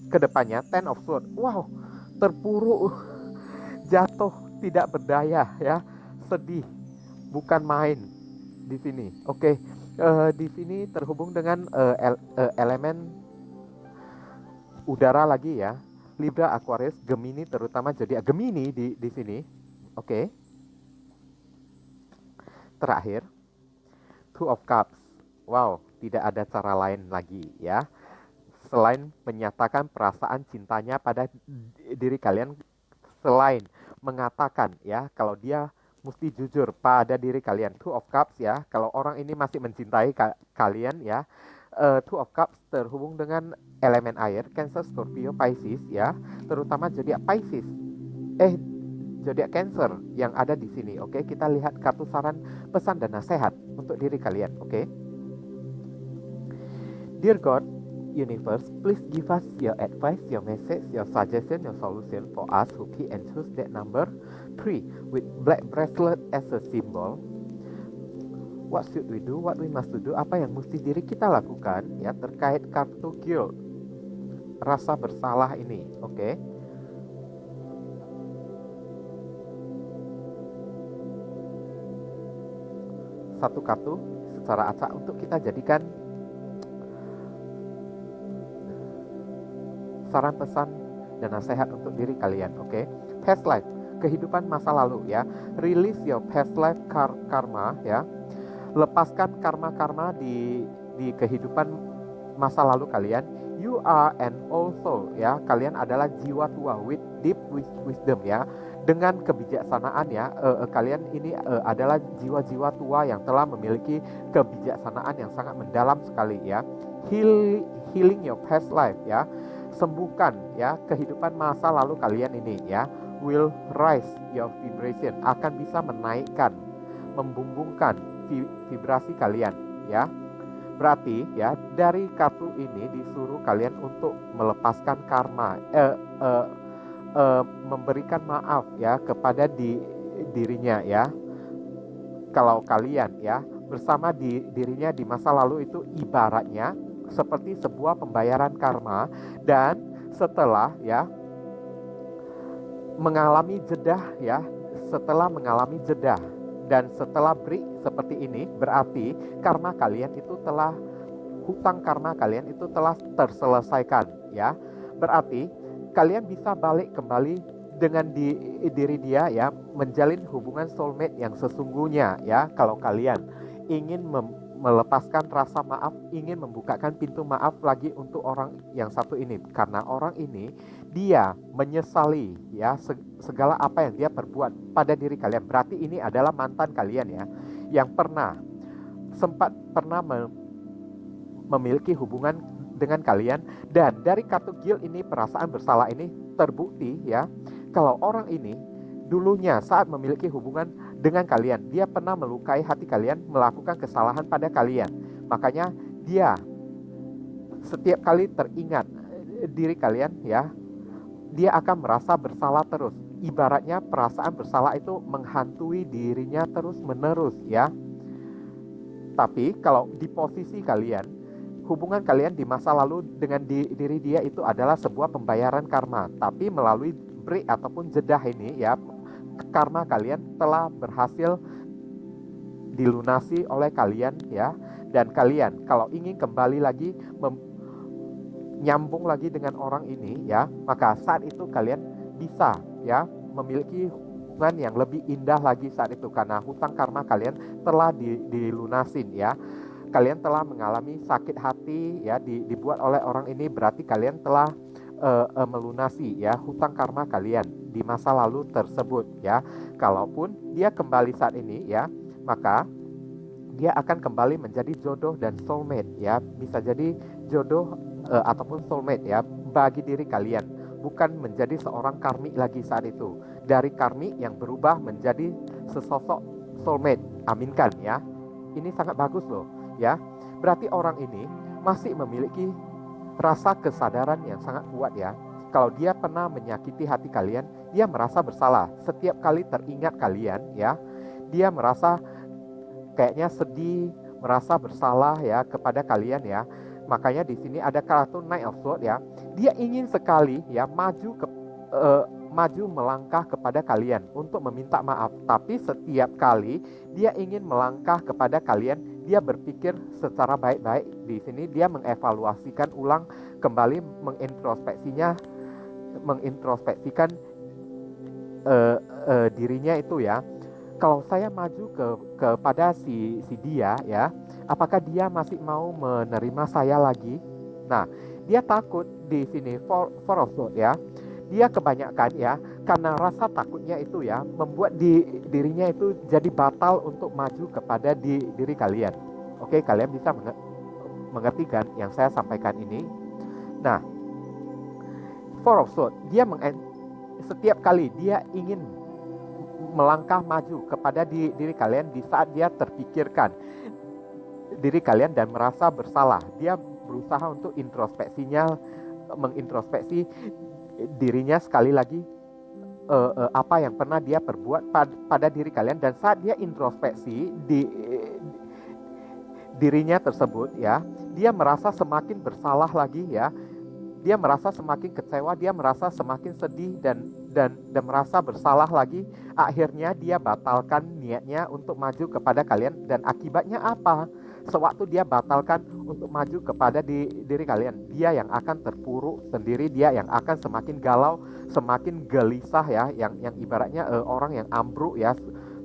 Kedepannya Ten of Swords. Wow, terpuruk, jatuh, tidak berdaya ya, sedih, bukan main di sini. Oke, di sini terhubung dengan elemen udara lagi ya. Libra, Aquarius, Gemini, terutama zodiak Gemini di sini. Oke. Terakhir, Two of Cups. Wow, tidak ada cara lain lagi ya, selain menyatakan perasaan cintanya pada diri kalian, selain mengatakan ya kalau dia mesti jujur pada diri kalian. Two of Cups ya, kalau orang ini masih mencintai kalian ya. Two of Cups terhubung dengan elemen air, Cancer, Scorpio, Pisces ya, terutama zodiak Pisces, zodiak Cancer yang ada di sini. Oke, kita lihat kartu saran, pesan dan nasihat untuk diri kalian. Oke. Dear God, Universe, please give us your advice, your message, your suggestion, your solution for us who pick and choose that number 3 with black bracelet as a symbol. What should we do? What we must do? Apa yang mesti diri kita lakukan ya terkait kartu guilt, rasa bersalah ini, oke? Satu kartu secara acak untuk kita jadikan saran pesan dan nasihat untuk diri kalian, oke? Past life, kehidupan masa lalu ya. Release your past life karma ya. Lepaskan karma-karma di kehidupan masa lalu kalian. You are an old soul ya. Kalian adalah jiwa tua with deep wisdom ya. Dengan kebijaksanaan ya, kalian ini adalah jiwa-jiwa tua yang telah memiliki kebijaksanaan yang sangat mendalam sekali ya. Healing your past life ya. Sembuhkan ya kehidupan masa lalu kalian ini ya. Will rise your vibration, akan bisa menaikkan, membumbungkan vibrasi kalian ya. Berarti ya dari kartu ini disuruh kalian untuk melepaskan karma, memberikan maaf ya kepada dirinya ya. Kalau kalian ya bersama dirinya di masa lalu itu ibaratnya seperti sebuah pembayaran karma, dan setelah ya mengalami jeda ya, setelah mengalami jeda dan setelah break seperti ini, berarti karma kalian itu telah, hutang karma kalian itu telah terselesaikan ya. Berarti kalian bisa balik kembali dengan diri dia ya, menjalin hubungan soulmate yang sesungguhnya ya. Kalau kalian ingin melepaskan rasa maaf, ingin membukakan pintu maaf lagi untuk orang yang satu ini, karena orang ini dia menyesali ya segala apa yang dia perbuat pada diri kalian. Berarti ini adalah mantan kalian ya, yang sempat pernah memiliki hubungan dengan kalian. Dan dari kartu guilt ini, perasaan bersalah ini terbukti ya, kalau orang ini dulunya saat memiliki hubungan dengan kalian, dia pernah melukai hati kalian, melakukan kesalahan pada kalian. Makanya dia setiap kali teringat diri kalian ya, dia akan merasa bersalah terus. Ibaratnya perasaan bersalah itu menghantui dirinya terus menerus ya. Tapi kalau di posisi kalian, hubungan kalian di masa lalu dengan diri dia itu adalah sebuah pembayaran karma. Tapi melalui break ataupun jedah ini ya, karma kalian telah berhasil dilunasi oleh kalian ya. Dan kalian kalau ingin kembali lagi nyambung lagi dengan orang ini ya, maka saat itu kalian bisa ya memiliki hubungan yang lebih indah lagi saat itu, karena hutang karma kalian telah dilunasin ya. Kalian telah mengalami sakit hati ya, dibuat oleh orang ini, berarti kalian telah melunasi ya hutang karma kalian di masa lalu tersebut ya. Kalaupun dia kembali saat ini ya, maka dia akan kembali menjadi jodoh dan soulmate ya. Bisa jadi jodoh ataupun soulmate ya bagi diri kalian, bukan menjadi seorang karmik lagi saat itu. Dari karmik yang berubah menjadi sesosok soulmate. Aminkan ya. Ini sangat bagus loh ya. Berarti orang ini masih memiliki rasa kesadaran yang sangat kuat ya. Kalau dia pernah menyakiti hati kalian, dia merasa bersalah. Setiap kali teringat kalian ya, dia merasa kayaknya sedih, merasa bersalah ya kepada kalian ya. Makanya di sini ada kartu Knight of Swords ya. Dia ingin sekali ya maju melangkah kepada kalian untuk meminta maaf. Tapi setiap kali dia ingin melangkah kepada kalian, dia berpikir secara baik-baik. Di sini dia mengevaluasikan ulang kembali, mengintrospeksikan dirinya itu ya. Kalau saya maju kepada si dia ya, apakah dia masih mau menerima saya lagi? Nah, dia takut di sini Four of Swords ya. Dia kebanyakan ya, karena rasa takutnya itu ya, membuat dirinya itu jadi batal untuk maju kepada diri kalian. Oke, kalian bisa mengerti kan yang saya sampaikan ini? Nah, Four of Swords, dia setiap kali dia ingin melangkah maju kepada diri kalian, di saat dia terpikirkan diri kalian dan merasa bersalah, dia berusaha untuk mengintrospeksi dirinya sekali lagi, apa yang pernah dia perbuat pada diri kalian. Dan saat dia introspeksi di dirinya tersebut ya, dia merasa semakin bersalah lagi ya, dia merasa semakin kecewa, dia merasa semakin sedih dan merasa bersalah lagi. Akhirnya dia batalkan niatnya untuk maju kepada kalian, dan akibatnya apa? Sewaktu dia batalkan untuk maju kepada diri kalian, dia yang akan terpuruk sendiri, dia yang akan semakin galau, semakin gelisah ya, yang ibaratnya orang yang ambruk ya,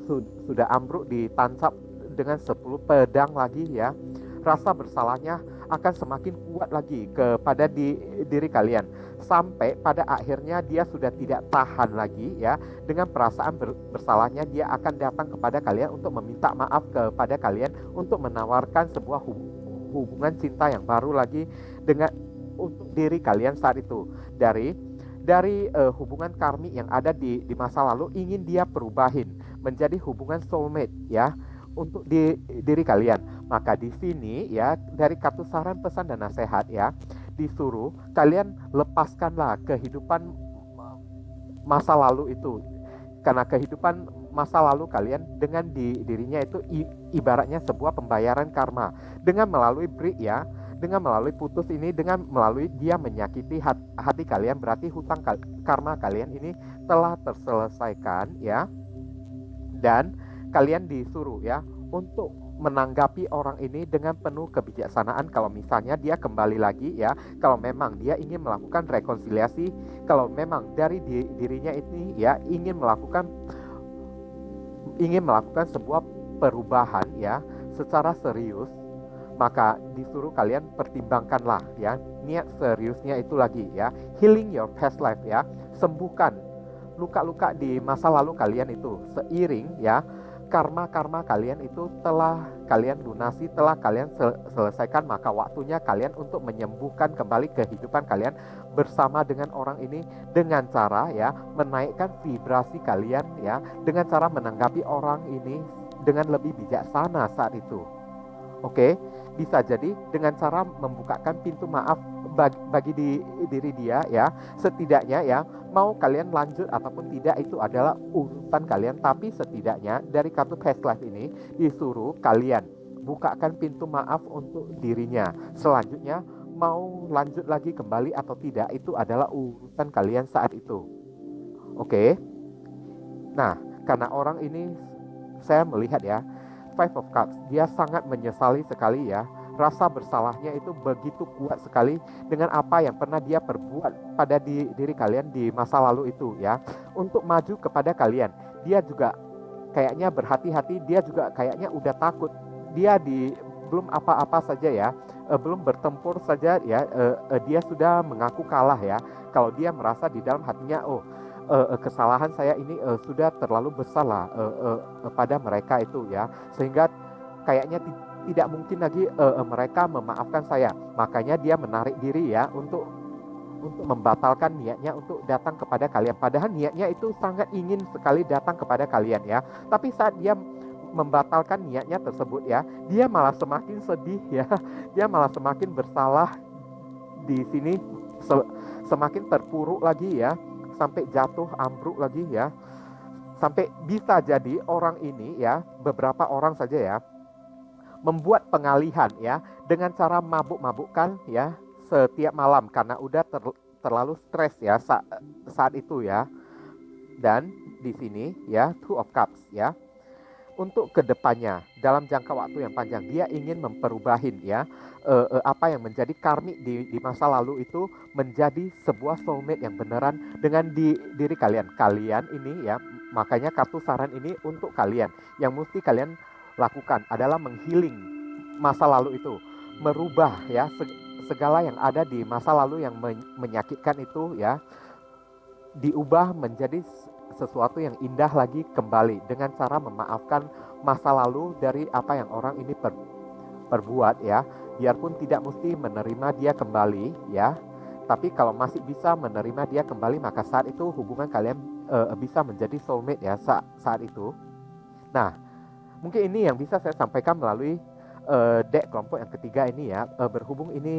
sudah ambruk ditancap dengan 10 pedang lagi ya. Rasa bersalahnya akan semakin kuat lagi kepada diri kalian, sampai pada akhirnya dia sudah tidak tahan lagi ya. Dengan perasaan bersalahnya, dia akan datang kepada kalian untuk meminta maaf kepada kalian, untuk menawarkan sebuah hubungan cinta yang baru lagi dengan untuk diri kalian saat itu. Dari hubungan karmi yang ada di masa lalu, ingin dia perubahin menjadi hubungan soulmate ya, untuk diri kalian. Maka di sini ya, dari kartu saran, pesan, dan nasihat ya, disuruh kalian lepaskanlah kehidupan masa lalu itu. Karena kehidupan masa lalu kalian dengan dirinya itu ibaratnya sebuah pembayaran karma. Dengan melalui break ya, dengan melalui putus ini, dengan melalui dia menyakiti hati kalian, berarti hutang karma kalian ini telah terselesaikan ya. Dan kalian disuruh ya untuk menanggapi orang ini dengan penuh kebijaksanaan. Kalau misalnya dia kembali lagi ya, kalau memang dia ingin melakukan rekonsiliasi, kalau memang dari dirinya ini ya ingin melakukan sebuah perubahan ya secara serius, maka disuruh kalian pertimbangkanlah ya niat seriusnya itu lagi ya. Healing your past life ya, sembuhkan luka-luka di masa lalu kalian itu. Seiring ya, karma-karma kalian itu telah kalian lunasi, telah kalian selesaikan, maka waktunya kalian untuk menyembuhkan kembali kehidupan kalian bersama dengan orang ini, dengan cara ya menaikkan vibrasi kalian ya, dengan cara menanggapi orang ini dengan lebih bijaksana saat itu. Oke, bisa jadi dengan cara membukakan pintu maaf bagi diri dia ya. Setidaknya ya, mau kalian lanjut ataupun tidak itu adalah urusan kalian, tapi setidaknya dari kartu past life ini disuruh kalian bukakan pintu maaf untuk dirinya. Selanjutnya mau lanjut lagi kembali atau tidak itu adalah urusan kalian saat itu. Oke. Nah, karena orang ini saya melihat ya, Five of Cups, dia sangat menyesali sekali ya. Rasa bersalahnya itu begitu kuat sekali dengan apa yang pernah dia perbuat pada diri kalian di masa lalu itu ya. Untuk maju kepada kalian, dia juga kayaknya berhati-hati, dia juga kayaknya udah takut. Dia belum apa-apa saja ya, belum bertempur saja ya, dia sudah mengaku kalah ya. Kalau dia merasa di dalam hatinya, kesalahan saya ini sudah terlalu besar lah pada mereka itu ya, sehingga kayaknya tidak mungkin lagi mereka memaafkan saya. Makanya dia menarik diri ya untuk membatalkan niatnya untuk datang kepada kalian. Padahal niatnya itu sangat ingin sekali datang kepada kalian ya. Tapi saat dia membatalkan niatnya tersebut ya, dia malah semakin sedih ya. Dia malah semakin bersalah di sini, semakin terpuruk lagi ya, sampai jatuh ambruk lagi ya. Sampai bisa jadi orang ini ya, beberapa orang saja ya, membuat pengalihan ya dengan cara mabuk-mabukkan ya setiap malam karena udah terlalu stres ya saat itu ya. Dan di sini ya, Two of Cups ya, untuk kedepannya dalam jangka waktu yang panjang dia ingin memperubahin ya apa yang menjadi karmik di masa lalu itu menjadi sebuah soulmate yang beneran dengan diri kalian ini ya. Makanya kartu saran ini untuk kalian, yang mesti kalian lakukan adalah menghealing masa lalu itu, merubah ya segala yang ada di masa lalu yang menyakitkan itu ya, diubah menjadi sesuatu yang indah lagi kembali dengan cara memaafkan masa lalu dari apa yang orang ini perbuat ya. Biarpun tidak mesti menerima dia kembali ya, tapi kalau masih bisa menerima dia kembali, maka saat itu hubungan kalian bisa menjadi soulmate ya saat itu. Nah, mungkin ini yang bisa saya sampaikan melalui Dek kelompok yang ketiga ini ya, berhubung ini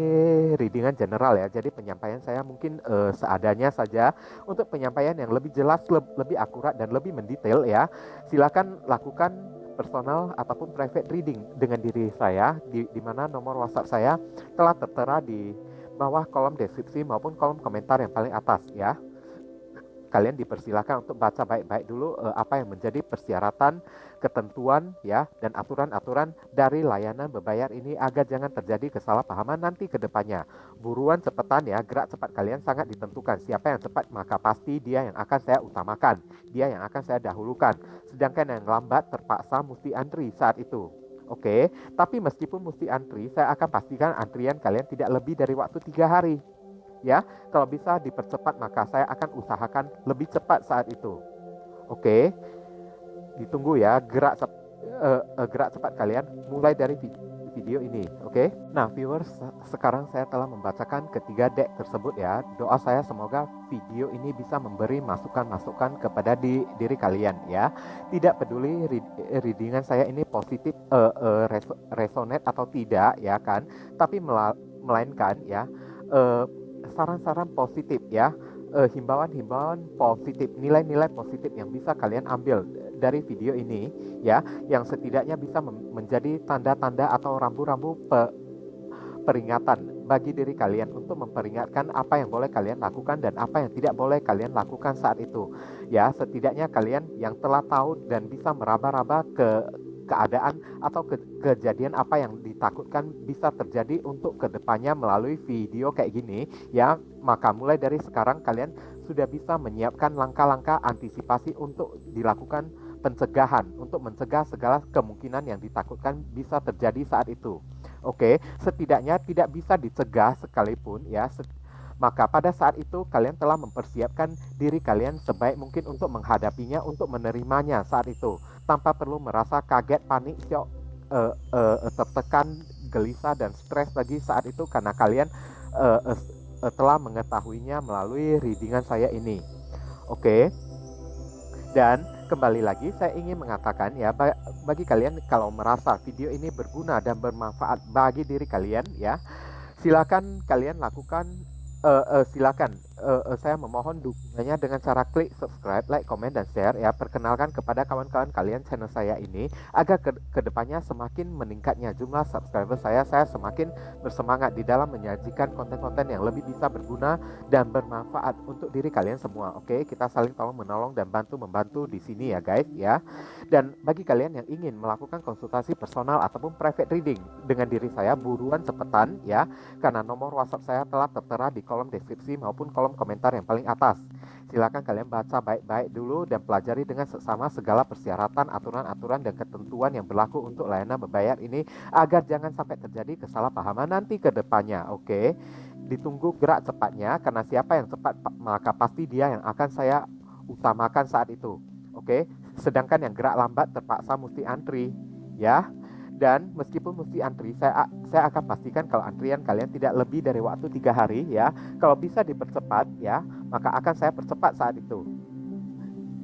readingan general ya, jadi penyampaian saya mungkin seadanya saja. Untuk penyampaian yang lebih jelas, lebih akurat dan lebih mendetail ya, silakan lakukan personal ataupun private reading dengan diri saya, di mana nomor WhatsApp saya telah tertera di bawah kolom deskripsi maupun kolom komentar yang paling atas ya. Kalian dipersilakan untuk baca baik-baik dulu apa yang menjadi persyaratan, ketentuan ya, dan aturan-aturan dari layanan berbayar ini agar jangan terjadi kesalahpahaman nanti ke depannya. Buruan cepetan ya, gerak cepat kalian sangat ditentukan. Siapa yang cepat maka pasti dia yang akan saya utamakan, dia yang akan saya dahulukan. Sedangkan yang lambat terpaksa mesti antri saat itu. Oke, tapi meskipun mesti antri, saya akan pastikan antrian kalian tidak lebih dari waktu 3 hari. Ya, kalau bisa dipercepat maka saya akan usahakan lebih cepat saat itu. Oke, ditunggu ya gerak cepat kalian mulai dari video ini. Oke. Nah, viewers, sekarang saya telah membacakan ketiga deck tersebut ya. Doa saya semoga video ini bisa memberi masukan-masukan kepada diri kalian ya. Tidak peduli readingan saya ini positif resonate atau tidak ya kan, tapi melainkan ya saran-saran positif ya, himbauan-himbauan positif, nilai-nilai positif yang bisa kalian ambil dari video ini ya, yang setidaknya bisa menjadi tanda-tanda atau rambu-rambu peringatan bagi diri kalian untuk memperingatkan apa yang boleh kalian lakukan dan apa yang tidak boleh kalian lakukan saat itu ya. Setidaknya kalian yang telah tahu dan bisa meraba-raba keadaan atau kejadian apa yang ditakutkan bisa terjadi untuk kedepannya melalui video kayak gini ya, maka mulai dari sekarang kalian sudah bisa menyiapkan langkah-langkah antisipasi untuk dilakukan pencegahan, untuk mencegah segala kemungkinan yang ditakutkan bisa terjadi saat itu. Oke, setidaknya tidak bisa dicegah sekalipun ya, maka pada saat itu kalian telah mempersiapkan diri kalian sebaik mungkin untuk menghadapinya, untuk menerimanya saat itu, tanpa perlu merasa kaget, panik, syok, tertekan, gelisah, dan stres lagi saat itu karena kalian telah mengetahuinya melalui readingan saya ini. Oke. Dan kembali lagi saya ingin mengatakan ya, bagi kalian kalau merasa video ini berguna dan bermanfaat bagi diri kalian ya, silakan kalian lakukan silakan saya memohon dukungannya dengan cara klik subscribe, like, komen, dan share ya. Perkenalkan kepada kawan-kawan kalian channel saya ini agar kedepannya semakin meningkatnya jumlah subscriber saya semakin bersemangat di dalam menyajikan konten-konten yang lebih bisa berguna dan bermanfaat untuk diri kalian semua. Oke, kita saling tolong menolong dan bantu-membantu di sini ya guys ya. Dan bagi kalian yang ingin melakukan konsultasi personal ataupun private reading dengan diri saya, buruan cepetan ya, karena nomor WhatsApp saya telah tertera di kolom deskripsi maupun kolom komentar yang paling atas. Silakan kalian baca baik-baik dulu dan pelajari dengan seksama segala persyaratan, aturan-aturan, dan ketentuan yang berlaku untuk layanan berbayar ini agar jangan sampai terjadi kesalahpahaman nanti ke depannya. Oke, ditunggu gerak cepatnya karena siapa yang cepat maka pasti dia yang akan saya utamakan saat itu. Oke, sedangkan yang gerak lambat terpaksa mesti antri ya. Dan meskipun mesti antri, saya akan pastikan kalau antrian kalian tidak lebih dari waktu 3 hari ya. Kalau bisa dipercepat ya, maka akan saya percepat saat itu.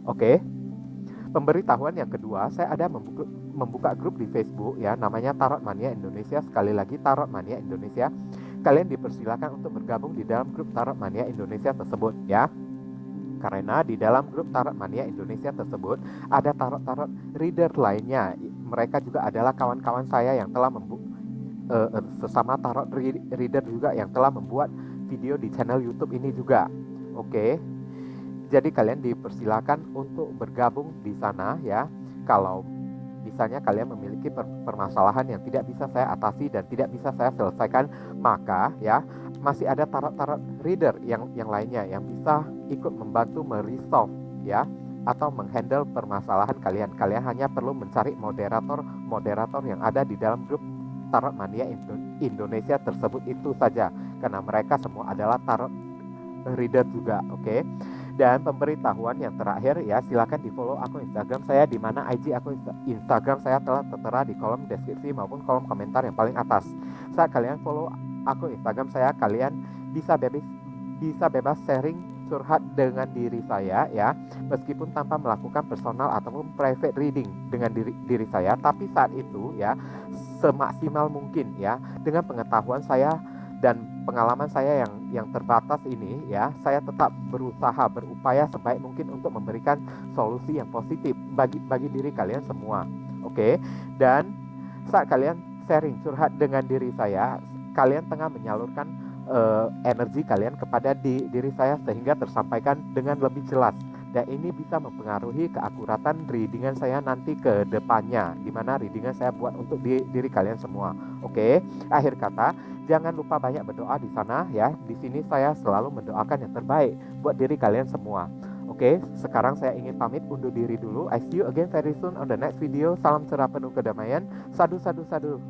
Oke. Pemberitahuan yang kedua, saya ada membuka grup di Facebook ya, namanya Tarot Mania Indonesia. Sekali lagi, Tarot Mania Indonesia. Kalian dipersilakan untuk bergabung di dalam grup Tarot Mania Indonesia tersebut ya. Karena di dalam grup Tarot Mania Indonesia tersebut ada tarot-tarot reader lainnya. Mereka juga adalah kawan-kawan saya yang telah sesama tarot reader juga yang telah membuat video di channel YouTube ini juga. Oke. Jadi kalian dipersilakan untuk bergabung di sana ya. Kalau misalnya kalian memiliki permasalahan yang tidak bisa saya atasi dan tidak bisa saya selesaikan, maka ya masih ada tarot-tarot reader yang lainnya yang bisa ikut membantu meresolve ya, atau menghandle permasalahan kalian. Kalian hanya perlu mencari moderator yang ada di dalam grup Tarot Mania Indonesia tersebut itu saja, karena mereka semua adalah tarot reader juga. Oke. Dan pemberitahuan yang terakhir ya, silakan di follow akun Instagram saya, di mana IG akun Instagram saya telah tertera di kolom deskripsi maupun kolom komentar yang paling atas. Saat kalian follow akun Instagram saya, kalian bisa bebas sharing curhat dengan diri saya ya, meskipun tanpa melakukan personal ataupun private reading dengan diri saya, tapi saat itu ya semaksimal mungkin ya, dengan pengetahuan saya dan pengalaman saya yang terbatas ini ya, saya tetap berusaha berupaya sebaik mungkin untuk memberikan solusi yang positif bagi diri kalian semua. Oke. Dan saat kalian sharing curhat dengan diri saya, kalian tengah menyalurkan energi kalian kepada diri saya sehingga tersampaikan dengan lebih jelas, dan ini bisa mempengaruhi keakuratan readingan saya nanti ke depannya, di mana readingan saya buat untuk diri kalian semua. Oke, akhir kata, jangan lupa banyak berdoa di sana ya. Di sini saya selalu mendoakan yang terbaik buat diri kalian semua. Oke, sekarang saya ingin pamit undur diri dulu. I see you again very soon on the next video. Salam cerah penuh kedamaian. Sadu, sadu, sadu.